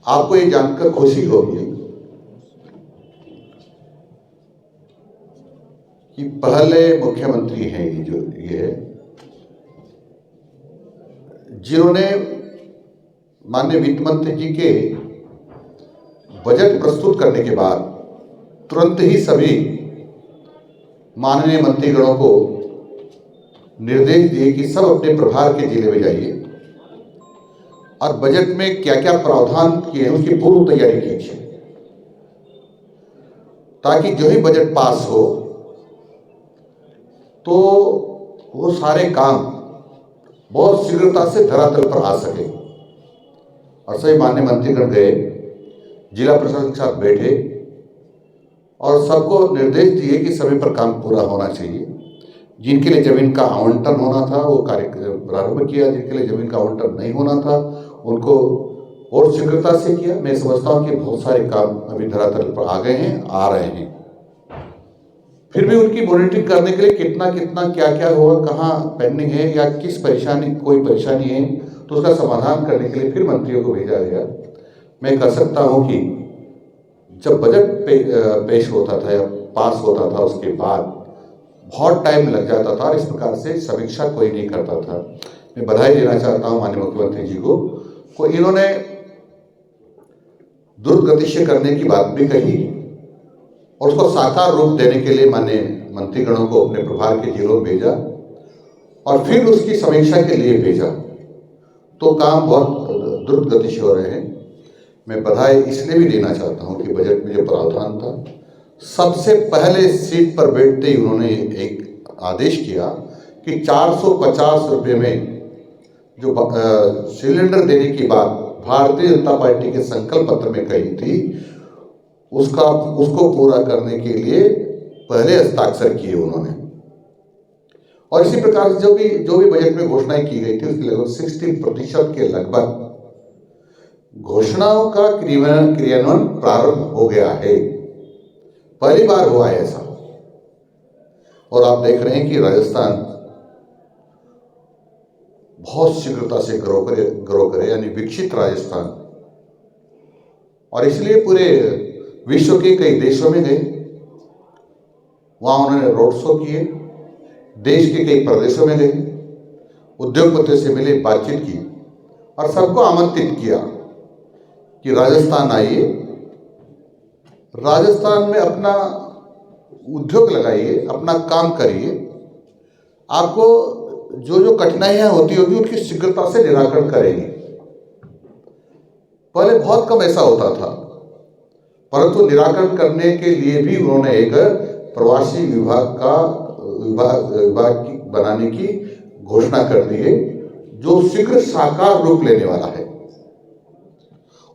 आपको ये जानकर खुशी होगी कि पहले मुख्यमंत्री हैं ये जिन्होंने माननीय वित्त मंत्री जी के बजट प्रस्तुत करने के बाद तुरंत ही सभी माननीय मंत्रीगणों को निर्देश दिए कि सब अपने प्रभार के जिले में जाइए और बजट में क्या क्या प्रावधान किए हैं उसकी पूर्व तैयारी कीजिए, ताकि जो ही बजट पास हो तो वो सारे काम बहुत शीघ्रता से धरातल पर आ सके। और सभी माननीय मंत्रीगण गए, जिला प्रशासन के साथ बैठे और सबको निर्देश दिए कि समय पर काम पूरा होना चाहिए। जिनके लिए जमीन का आवंटन होना था वो कार्य प्रारंभ किया, जिनके लिए जमीन का आवंटन नहीं होना था उनको और शीघ्रता से किया। मैं समझता हूँ कि बहुत सारे काम अभी धरातल पर आ गए हैं, आ रहे हैं। फिर भी उनकी मॉनिटरिंग करने के लिए कितना कितना क्या क्या हुआ, कहाँ पेंडिंग है या किस परेशानी कोई परेशानी है तो उसका समाधान करने के लिए फिर मंत्रियों को भेजा गया। मैं कह सकता हूँ कि जब बजट पेश होता था या पास होता था उसके बाद बहुत टाइम लग जाता था और इस प्रकार से समीक्षा कोई नहीं करता था। मैं बधाई देना चाहता हूँ माननीय मुख्यमंत्री जी को इन्होंने द्रुत गति से करने की बात भी कही और उसको साकार रूप देने के लिए माननीय मंत्रीगणों को अपने प्रभार के जिलों में भेजा और फिर उसकी समीक्षा के लिए भेजा। तो काम बहुत द्रुत गति से हो रहे हैं। मैं बधाई इसलिए भी देना चाहता हूं कि बजट में जो प्रावधान था, सबसे पहले सीट पर बैठते ही उन्होंने एक आदेश किया कि 450 रुपये में जो सिलेंडर देने की बात भारतीय जनता पार्टी के संकल्प पत्र में कही थी उसको पूरा करने के लिए पहले हस्ताक्षर किए उन्होंने। और इसी प्रकार से जो भी बजट में घोषणाएं की गई थी उसकी लगभग 60% के लगभग घोषणाओं का क्रियान्वयन प्रारंभ हो गया है। पहली बार हुआ है ऐसा। और आप देख रहे हैं कि राजस्थान बहुत शीघ्रता से ग्रो करे यानी विकसित राजस्थान। और इसलिए पूरे विश्व के कई देशों में गए, वहाँ उन्होंने रोड शो किए, देश के कई प्रदेशों में गए, उद्योगपतियों से मिले, बातचीत की और सबको आमंत्रित किया कि राजस्थान आइए, राजस्थान में अपना उद्योग लगाइए, अपना काम करिए। आपको जो जो कठिनाइयाँ होती होगी उनकी शीघ्रता से निराकरण करेंगे। पहले बहुत कम ऐसा होता था, परंतु निराकरण करने के लिए भी उन्होंने एक प्रवासी विभाग बनाने की घोषणा कर दी है, जो शीघ्र साकार रूप लेने वाला है।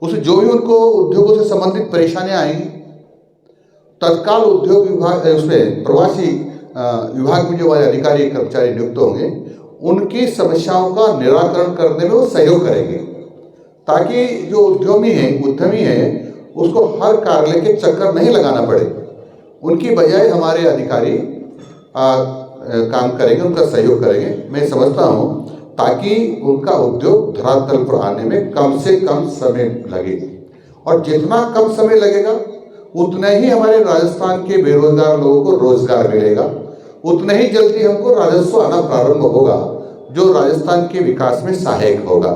उसे जो भी उनको उद्योगों से संबंधित परेशानियां आएंगी, तत्काल उद्योग विभाग उसमें प्रवासी विभाग में जो हमारे अधिकारी कर्मचारी नियुक्त होंगे उनकी समस्याओं का निराकरण करने में वो सहयोग करेंगे, ताकि जो उद्यमी है उसको हर कार्यालय के चक्कर नहीं लगाना पड़े। उनकी बजाय हमारे अधिकारी काम करेंगे, उनका सहयोग करेंगे। मैं समझता हूँ ताकि उनका उद्योग धरातल पर आने में कम से कम समय लगे, और जितना कम समय लगेगा उतना ही हमारे राजस्थान के बेरोजगार लोगों को रोजगार मिलेगा, उतना ही जल्दी हमको राजस्व आना प्रारंभ होगा, जो राजस्थान के विकास में सहायक होगा।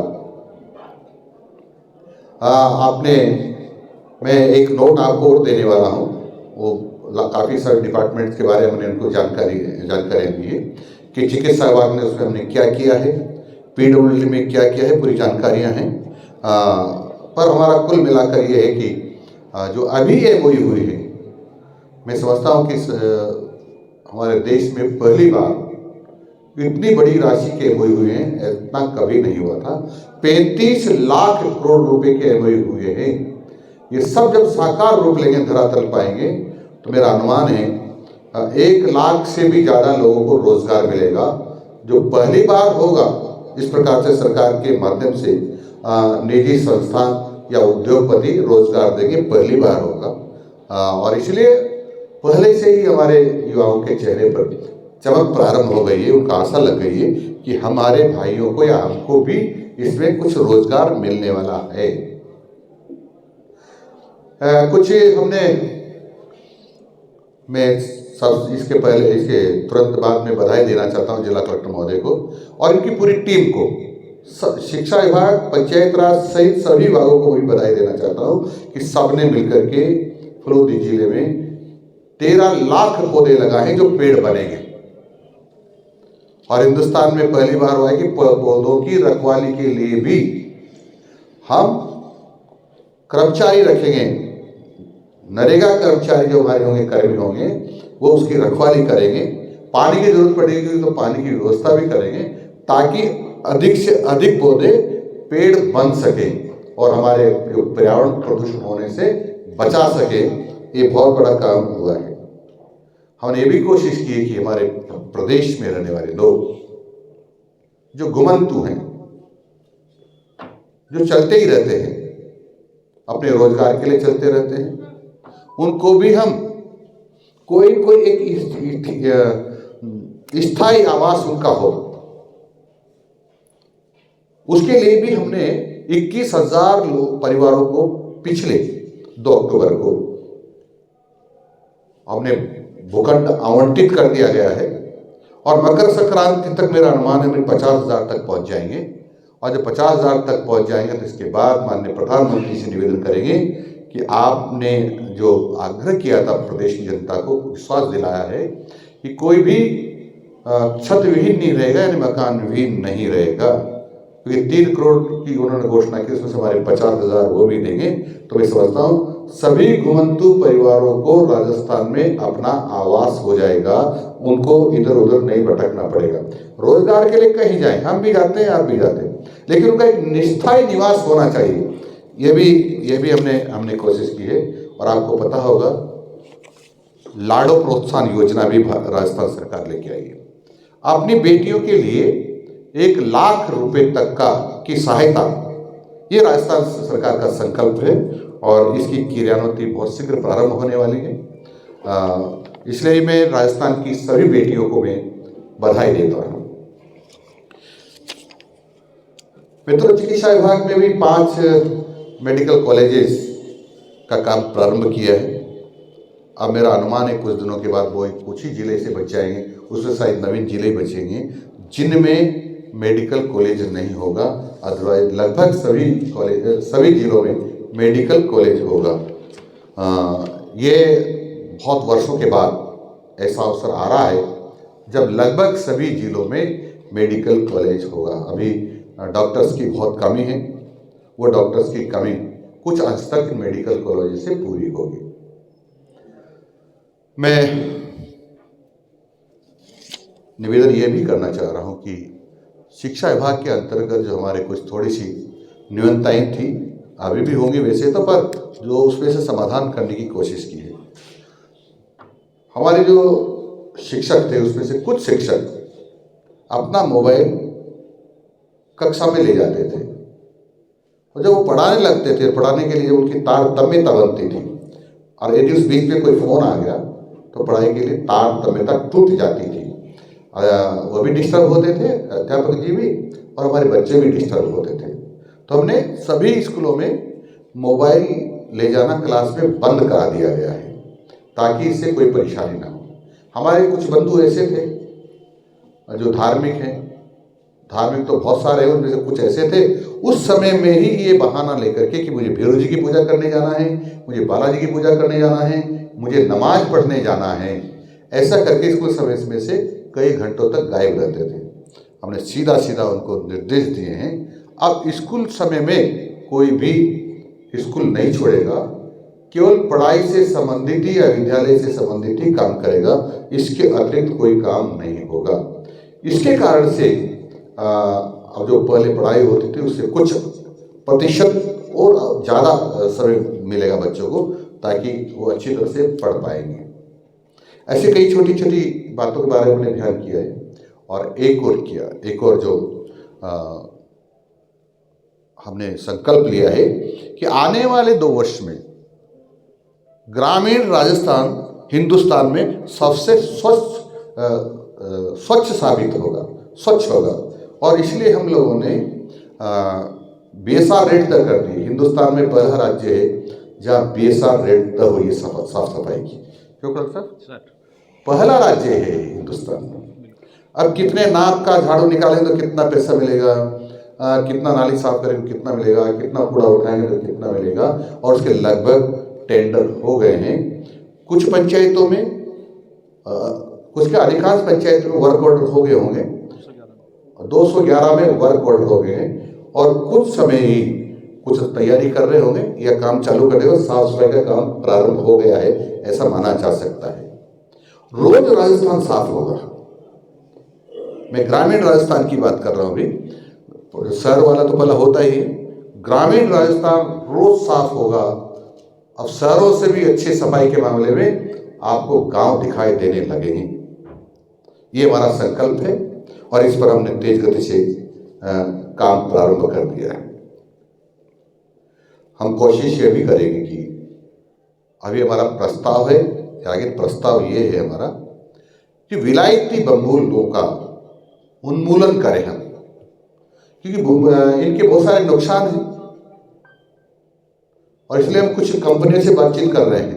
मैं एक नोट आपको और देने वाला हूँ। वो काफ़ी सारे डिपार्टमेंट्स के बारे में हमने उनको जानकारियाँ दी है कि चिकित्सा विभाग ने उसमें हमने क्या किया है, PWD में क्या किया है, पूरी जानकारियाँ हैं। पर हमारा कुल मिलाकर ये है कि जो अभी MOU हुई है, मैं समझता हूँ कि हमारे देश में पहली बार इतनी बड़ी राशि के MOU हुए हैं, इतना कभी नहीं हुआ था। 35 लाख करोड़ रुपए के MOU हुए हैं। ये सब जब साकार रूप लेंगे, धरातल पाएंगे, तो मेरा अनुमान है 1 लाख से भी ज़्यादा लोगों को रोजगार मिलेगा, जो पहली बार होगा। इस प्रकार से सरकार के माध्यम से निजी संस्थान या उद्योगपति रोजगार देंगे, पहली बार होगा। और इसलिए पहले से ही हमारे युवाओं के चेहरे पर चमक प्रारंभ हो गई है, उनका आशा लग गई है कि हमारे भाइयों को या हमको भी इसमें कुछ रोजगार मिलने वाला है। कुछ हमने, मैं सब इसके पहले, इसके तुरंत बाद में बधाई देना चाहता हूं जिला कलेक्टर महोदय को और इनकी पूरी टीम को, शिक्षा विभाग, पंचायत राज सहित सभी विभागों को भी बधाई देना चाहता हूं कि सबने मिलकर के फलोदी जिले में 13 लाख पौधे लगाए जो पेड़ बनेंगे। और हिंदुस्तान में पहली बार हुआ है कि पौधों की रखवाली के लिए भी हम कर्मचारी रखेंगे, नरेगा कर्मचारी जो हमारे होंगे, कर्मी होंगे, वो उसकी रखवाली करेंगे। पानी की जरूरत पड़ेगी तो पानी की व्यवस्था भी करेंगे ताकि अधिक से अधिक पौधे पेड़ बन सके और हमारे जो पर्यावरण प्रदूषण होने से बचा सके। ये बहुत बड़ा काम हुआ है। हमने ये भी कोशिश की है कि हमारे प्रदेश में रहने वाले लोग जो घुमंतु हैं, जो चलते ही रहते हैं, अपने रोजगार के लिए चलते रहते हैं, उनको भी हम कोई एक स्थायी आवास उनका हो, उसके लिए भी हमने 21,000 परिवारों को पिछले 2 अक्टूबर को हमने भूखंड आवंटित कर दिया गया है। और मकर संक्रांति तक मेरा अनुमान है 50,000 तक पहुंच जाएंगे। और जब 50,000 तक पहुंच जाएंगे तो इसके बाद माननीय प्रधानमंत्री से निवेदन करेंगे कि आपने जो आग्रह किया था प्रदेश की जनता को, विश्वास दिलाया है कि कोई भी छत विहीन नहीं रहेगा, यानी मकान विहीन नहीं रहेगा, क्योंकि 3 करोड़ की उन्होंने घोषणा की, उसमें से हमारे 50,000 वो भी देंगे। तो मैं समझता हूँ सभी घुमंतु परिवारों को राजस्थान में अपना आवास हो जाएगा, उनको इधर उधर नहीं भटकना पड़ेगा। रोजगार के लिए कहीं जाएं, हम भी जाते हैं, आप भी जाते हैं, लेकिन उनका एक निष्ठायी निवास होना चाहिए। ये भी हमने कोशिश की है। और आपको पता होगा लाड़ो प्रोत्साहन योजना भी राजस्थान सरकार लेके आई है। अपनी बेटियों के लिए 1 लाख रुपए तक की सहायता, ये राजस्थान सरकार का संकल्प है और इसकी क्रियान्विति बहुत शीघ्र प्रारंभ होने वाली है। इसलिए मैं राजस्थान की सभी बेटियों को मैं बधाई देता हूँ। मित्रों, चिकित्सा विभाग में भी 5 मेडिकल कॉलेजेस का काम प्रारंभ किया है। अब मेरा अनुमान है कुछ दिनों के बाद वो कुछ ही जिले से बच जाएंगे, उसमें शायद नवीन जिले बचेंगे जिनमें मेडिकल कॉलेज नहीं होगा। अदरवाइज लगभग सभी जिलों में मेडिकल कॉलेज होगा। ये बहुत वर्षों के बाद ऐसा अवसर आ रहा है जब लगभग सभी जिलों में मेडिकल कॉलेज होगा। अभी डॉक्टर्स की बहुत कमी है, वो डॉक्टर्स की कमी कुछ अंश तक मेडिकल कॉलेज से पूरी होगी। मैं निवेदन ये भी करना चाह रहा हूँ कि शिक्षा विभाग के अंतर्गत जो हमारे कुछ थोड़ी सी न्यूनताएं थी, अभी भी होंगी वैसे तो, पर जो उसमें से समाधान करने की कोशिश की है। हमारे जो शिक्षक थे उसमें से कुछ शिक्षक अपना मोबाइल कक्षा में ले जाते थे और जब वो पढ़ाने लगते थे, पढ़ाने के लिए उनकी तारतम्यता बनती थी और यदि उस बीच में कोई फ़ोन आ गया तो पढ़ाई के लिए तारतम्यता टूट जाती थी। वो भी डिस्टर्ब होते थे, अध्यापक जी भी, और हमारे बच्चे भी डिस्टर्ब होते थे। तो हमने सभी स्कूलों में मोबाइल ले जाना क्लास में बंद करा दिया गया है ताकि इससे कोई परेशानी ना हो। हमारे कुछ बंधु ऐसे थे जो धार्मिक हैं, धार्मिक तो बहुत सारे हैं, उनमें से कुछ ऐसे थे उस समय में ही ये बहाना लेकर के कि मुझे भैरव जी की पूजा करने जाना है, मुझे बालाजी की पूजा करने जाना है, मुझे नमाज पढ़ने जाना है, ऐसा करके स्कूल समय में से कई घंटों तक गायब रहते थे। हमने सीधा सीधा उनको निर्देश दिए हैं, अब स्कूल समय में कोई भी स्कूल नहीं छोड़ेगा, केवल पढ़ाई से संबंधित ही या विद्यालय से संबंधित ही काम करेगा, इसके अतिरिक्त कोई काम नहीं होगा। इसके कारण से अब जो पहले पढ़ाई होती थी उससे कुछ प्रतिशत और ज़्यादा समय मिलेगा बच्चों को, ताकि वो अच्छी तरह से पढ़ पाएंगे। ऐसे कई छोटी छोटी बातों के बारे में हमने ध्यान किया है। और एक और जो हमने संकल्प लिया है कि आने वाले 2 वर्ष में ग्रामीण राजस्थान हिंदुस्तान में सबसे स्वच्छ साबित होगा, स्वच्छ होगा। और इसलिए हम लोगों ने BSR रेट तय कर दी। हिंदुस्तान में पहला राज्य है जहाँ BSR रेट तय हुई है साफ सफाई की। क्यों डॉक्टर साहब? पहला राज्य है हिंदुस्तान में। अब कितने नाक का झाड़ू निकालेंगे तो कितना पैसा मिलेगा, कितना नाली साफ करेंगे कितना मिलेगा, कितना कूड़ा उठाएंगे तो कितना मिलेगा, और उसके लगभग टेंडर हो गए हैं। कुछ पंचायतों में कुछ के अधिकांश पंचायतों में वर्क ऑर्डर हो गए होंगे, 211 में वर्क ऑर्डर हो गए हैं, और कुछ समय ही कुछ तैयारी कर रहे होंगे या काम चालू कर रहे हो, साफ सफाई का काम प्रारंभ हो गया है, ऐसा माना जा सकता है। रोज राजस्थान साफ होगा। मैं ग्रामीण राजस्थान की बात कर रहा हूँ अभी, शहर वाला तो पहला होता ही है। ग्रामीण राजस्थान रोज साफ होगा। अब शहरों से भी अच्छी सफाई के मामले में आपको गांव दिखाई देने लगेंगे। ये हमारा संकल्प है और इस पर हमने तेज गति से काम प्रारंभ कर दिया है। हम कोशिश ये भी करेंगे कि अभी हमारा प्रस्ताव है, आगे प्रस्ताव ये है हमारा कि विलायती बम्बूलों का उन्मूलन करें हम, क्योंकि इनके बहुत सारे नुकसान हैं, और इसलिए हम कुछ कंपनियों से बातचीत कर रहे हैं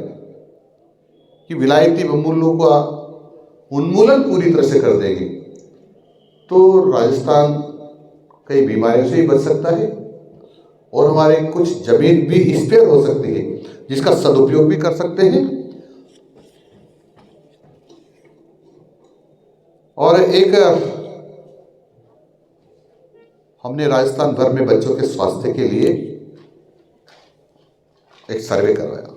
कि विलायती बम्बूलों का उन्मूलन पूरी तरह से कर देंगे तो राजस्थान कई बीमारियों से ही बच सकता है, और हमारे कुछ जमीन भी स्पेयर हो सकती है जिसका सदुपयोग भी कर सकते हैं। और एक हमने राजस्थान भर में बच्चों के स्वास्थ्य के लिए एक सर्वे करवाया।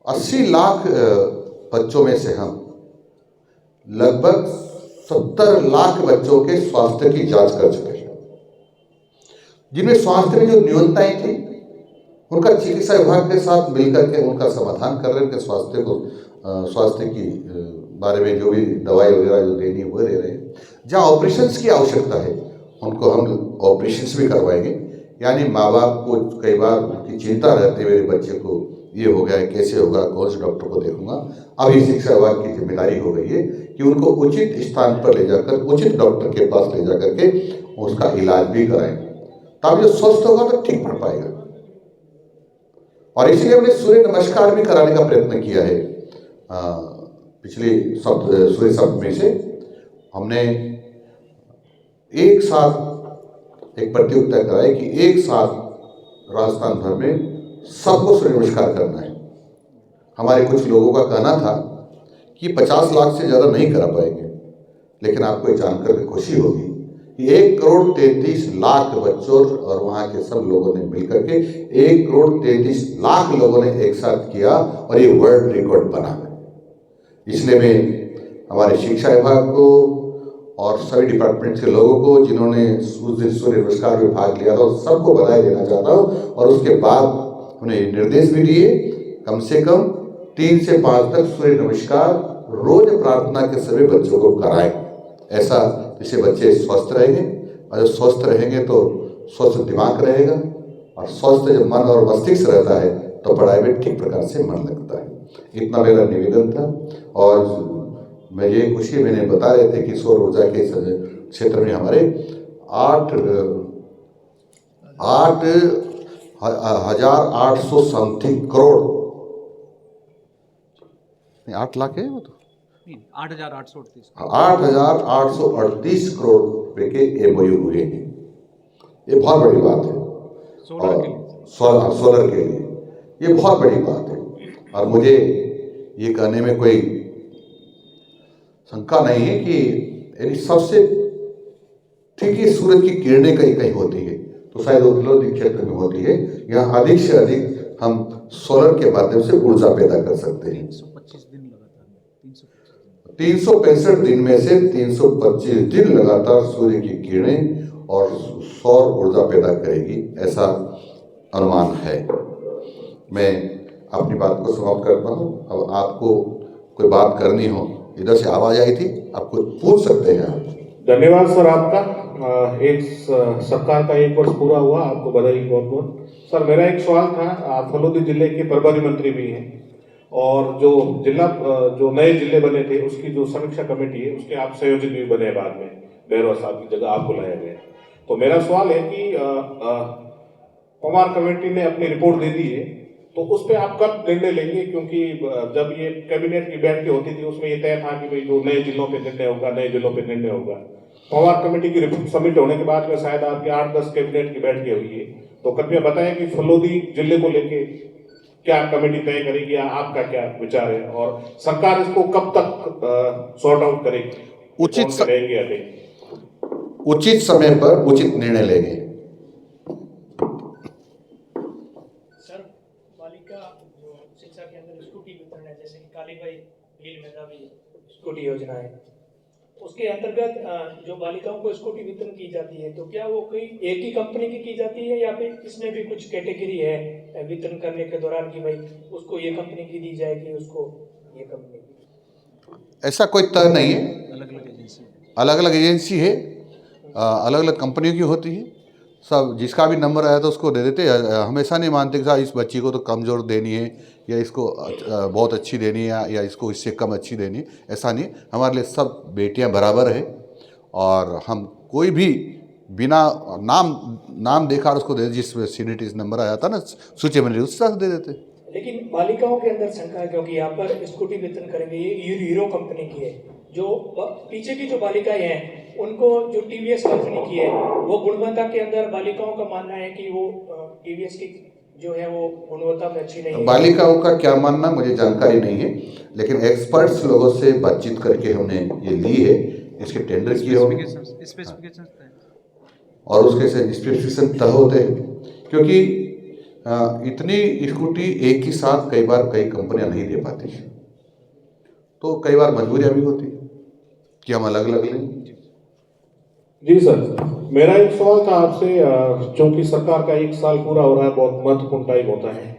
80 लाख बच्चों में से हम लगभग 70 लाख बच्चों के स्वास्थ्य की जांच कर चुके हैं, जिनमें स्वास्थ्य में जो न्यूनताएं थी उनका चिकित्सा विभाग के साथ मिलकर के उनका समाधान कर रहे हैं। उनके स्वास्थ्य की बारे में जो भी दवाई वगैरह जो देनी है वो दे रहे हैं। जहाँ ऑपरेशंस की आवश्यकता है उनको हम ऑपरेशंस भी करवाएंगे। यानी माँ बाप को कई बार उनकी चिंता रहती है, मेरे बच्चे को ये हो गया है, कैसे होगा, कौन से डॉक्टर को देखूंगा। अभी शिक्षा विभाग की जिम्मेदारी हो गई है कि उनको उचित स्थान पर ले जाकर उचित डॉक्टर के पास ले जाकर के उसका इलाज भी कराएं, तब जो स्वस्थ होगा तो ठीक पड़ पाएगा। और इसलिए हमने सूर्य नमस्कार भी कराने का प्रयत्न किया है। पिछले सूर्य सप्तमी से हमने एक साथ एक प्रतियोगिता कराई कि एक साथ राजस्थान भर में सबको सूर्य नमस्कार करना है। हमारे कुछ लोगों का कहना था कि 50 लाख से ज़्यादा नहीं करा पाएंगे, लेकिन आपको ये जानकर खुशी होगी कि 1,33,00,000 बच्चों और वहाँ के सब लोगों ने मिलकर के 1,33,00,000 लोगों ने एक साथ किया और ये वर्ल्ड रिकॉर्ड बना। इसलिए मैं हमारे शिक्षा विभाग को और सभी डिपार्टमेंट के लोगों को जिन्होंने उस दिन सूर्य नमस्कार में भाग लिया था सबको बधाई देना चाहता हूँ। और उसके बाद उन्हें निर्देश भी दिए कम से कम 3 से 5 तक सूर्य नमस्कार रोज प्रार्थना के सभी बच्चों को कराएं, ऐसा जिससे बच्चे स्वस्थ रहेंगे। और जब स्वस्थ रहेंगे तो स्वस्थ दिमाग रहेगा, और स्वस्थ जब मन और मस्तिष्क रहता है तो पढ़ाई में ठीक प्रकार से मन लगता है। इतना मेरा निवेदन था। और मैं ये खुशी मैंने बता रहे थे कि सौर ऊर्जा के क्षेत्र में हमारे 8,800 समथिंग करोड़, 8 लाख है वो तो 8,838 करोड़ रुपए के MOU हुए हैं। ये बहुत बड़ी बात है सोलर के लिए ये बहुत बड़ी बात है। और मुझे ये कहने में कोई शंका नहीं है कि यदि सबसे ठीक ही सूरज की किरणें कहीं कहीं होती है तो शायद औद्योगिक क्षेत्र में होती है। यहाँ अधिक से अधिक हम सोलर के माध्यम से ऊर्जा पैदा कर सकते हैं। 365 दिन में से 325 दिन लगातार सूर्य की किरणें और सौर ऊर्जा पैदा करेगी, ऐसा अनुमान है। मैं अपनी बात को समाप्त करता हूँ। अब आपको कोई बात करनी हो, इधर से आवाज आई थी, आप कुछ पूछ सकते हैं आप। धन्यवाद सर आपका। एक सरकार का 1 वर्ष पूरा हुआ, आपको बधाई बहुत बहुत। सर मेरा एक सवाल था, आप फलोदी जिले के प्रभारी मंत्री भी हैं और जो नए जिले बने थे उसकी जो समीक्षा कमेटी है उसके आप संयोजक भी बने बाद में, बैरवा साहब की जगह आप बुलाया गया। तो मेरा सवाल है कि पवार कमेटी ने अपनी रिपोर्ट दे दी है, तो उस पर आप कब निर्णय लेंगे? क्योंकि जब ये कैबिनेट की बैठक होती थी उसमें ये तय था कि भाई जो नए जिलों पे निर्णय होगा, नए जिलों पे निर्णय होगा। पवार कमेटी की रिपोर्ट सबमिट होने के बाद में शायद आपकी 8-10 कैबिनेट की बैठकें हुई है, तो कृपया बताएं कि फलोदी जिले को लेके क्या कमेटी तय करेगी या आपका क्या विचार है, और सरकार इसको कब तक सॉर्ट आउट करेगी, उचित कौन से रहेंगे या नहीं? उचित समय पर उचित निर्णय लेंगे। सर, बालिका जो शिक्षा के अंदर स्कूटी वितरण है, जैसे कि कालीबाई भील मेधावी स्कूटी योजना है, उसके अंतर्गत जो बालिकाओं को स्कूटी वितरण की जाती है, तो क्या वो कोई एक ही कंपनी की जाती है या फिर इसमें भी कुछ कैटेगरी है वितरण करने के दौरान कि भाई उसको ये कंपनी की दी जाएगी, उसको ये कंपनी की? ऐसा कोई तय नहीं है, अलग अलग एजेंसी है, अलग अलग कंपनियों की होती है। सब जिसका भी नंबर आया तो उसको दे देते हैं। हमेशा नहीं मानते कि साहब इस बच्ची को तो कमज़ोर देनी है या इसको बहुत अच्छी देनी है या इसको इससे कम अच्छी देनी है, ऐसा नहीं। हमारे लिए सब बेटियां बराबर है और हम कोई भी बिना नाम देखा उसको दे, जिस CDT नंबर आया था ना सूची में, उस तरह से दे देते। लेकिन बालिकाओं के अंदर शंका है, क्योंकि यहाँ पर स्कूटी वितरण करेंगे ये हीरो कंपनी की है, जो पीछे की जो बालिकाएं हैं उनको जो TVS कंपनी की है, वो गुणवत्ता के अंदर बालिकाओं का मानना है कि वो TVS की जो है वो गुणवत्ता में अच्छी नहीं है। बालिकाओं का क्या मानना मुझे जानकारी नहीं है, लेकिन एक्सपर्ट्स लोगों से बातचीत करके हमने ये ली है, इसके टेंडर किए होंगे और उसके से स्पेसिफिकेशन तय होते हैं, क्योंकि इतनी स्कूटी एक ही साथ कई बार कई कंपनियां नहीं दे पाती, तो कई बार मजबूरियां भी होती है कि हम अलग अलग लें। जी सर, मेरा एक सवाल था आपसे, क्योंकि सरकार का 1 साल पूरा हो रहा है, बहुत महत्वपूर्ण टाइम होता है।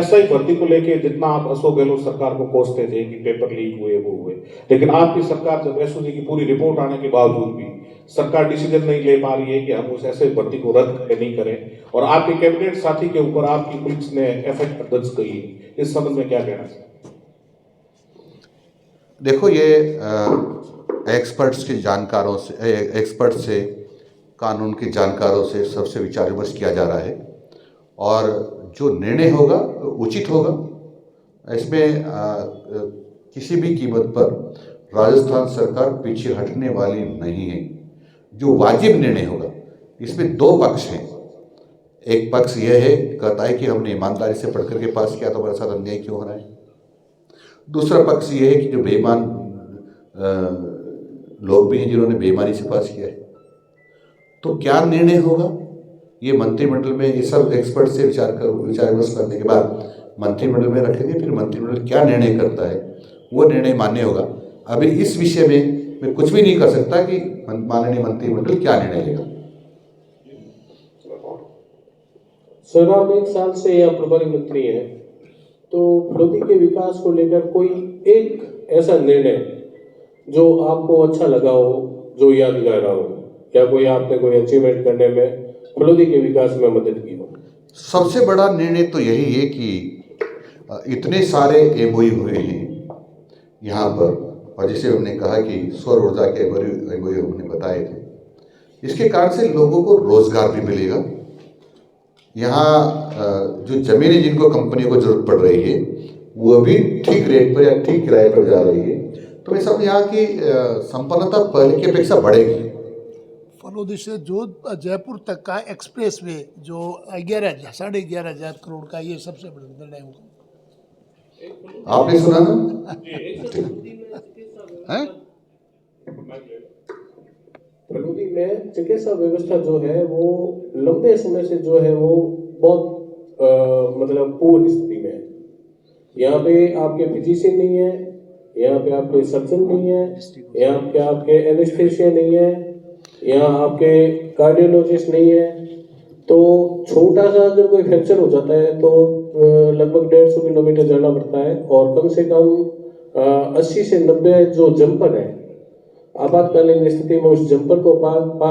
SI भर्ती को लेके जितना आप अशोक गहलोत सरकार को कोसते थे कि पेपर लीक हुए वो हुए, लेकिन आपकी सरकार जब SOG की पूरी रिपोर्ट आने के बावजूद भी सरकार डिसीजन नहीं ले पा रही है कि हम उस SI भर्ती को रद्द करें नहीं करें, और आपके कैबिनेट साथी के ऊपर आपकी पुलिस ने FIR दर्ज की है, इस संबंध में क्या कहना है? देखो, ये एक्सपर्ट्स के जानकारों से, एक्सपर्ट से, कानून के जानकारों से सबसे विचार विमर्श किया जा रहा है और जो निर्णय होगा उचित होगा। इसमें किसी भी कीमत पर राजस्थान सरकार पीछे हटने वाली नहीं है। जो वाजिब निर्णय होगा, इसमें 2 पक्ष हैं। एक पक्ष यह है, कहता है कि हमने ईमानदारी से पढ़ करके पास किया तो हमारे साथ अन्याय क्यों हो रहा है। दूसरा पक्ष ये है कि जो बेईमान लोग भी हैं जिन्होंने बेईमानी से पास किया है। तो क्या निर्णय होगा ये मंत्रिमंडल में, ये सब एक्सपर्ट से विचार विमर्श करने के बाद मंत्रिमंडल में रखेंगे, फिर मंत्रिमंडल क्या निर्णय करता है वो निर्णय मान्य होगा। अभी इस विषय में मैं कुछ भी नहीं कर सकता कि माननीय मंत्रिमंडल क्या निर्णय लेगा। सर, आप 1 साल से यहाँ प्रभारी मंत्री हैं, तो फलोदी के विकास को लेकर कोई एक ऐसा निर्णय जो आपको अच्छा लगा हो, जो यादगार रहा हो, या कोई आपने कोई अचीवमेंट करने में फलोदी के विकास में मदद की हो? सबसे बड़ा निर्णय तो यही है कि इतने सारे MOU हुए हैं यहाँ पर, और जिसे हमने कहा कि सौर ऊर्जा के MOU हमने बताए थे, इसके कारण से लोगों को रोजगार भी मिलेगा। यहाँ जो जमीनें जिनको कंपनियों को जरूरत पड़ रही है वो भी ठीक रेट पर या ठीक किराए पर जा रही है, तो ये सब यहाँ की संपन्नता पहले की अपेक्षा बढ़ेगी। फलोदी से जो जयपुर तक का एक्सप्रेस वे जो 11,500 करोड़ का, ये सबसे बड़ा निर्णय होगा। आपने सुना ना? हैं? फलोदी में चिकित्सा व्यवस्था जो है वो लंबे समय से जो है वो बहुत मतलब पूर्ण स्थिति में है। यहाँ पे आपके फिजिशियन नहीं है, यहाँ पे आपके सर्जन नहीं है, यहाँ पे आपके एनेस्थेसिया नहीं है, यहाँ आपके कार्डियोलॉजिस्ट नहीं है। तो छोटा सा अगर कोई फ्रैक्चर हो जाता है तो लगभग 150 किलोमीटर जाना पड़ता है, और कम से कम 80 से 90 जो जंपर है, आपातकालीन स्थिति में उस जंपर को पार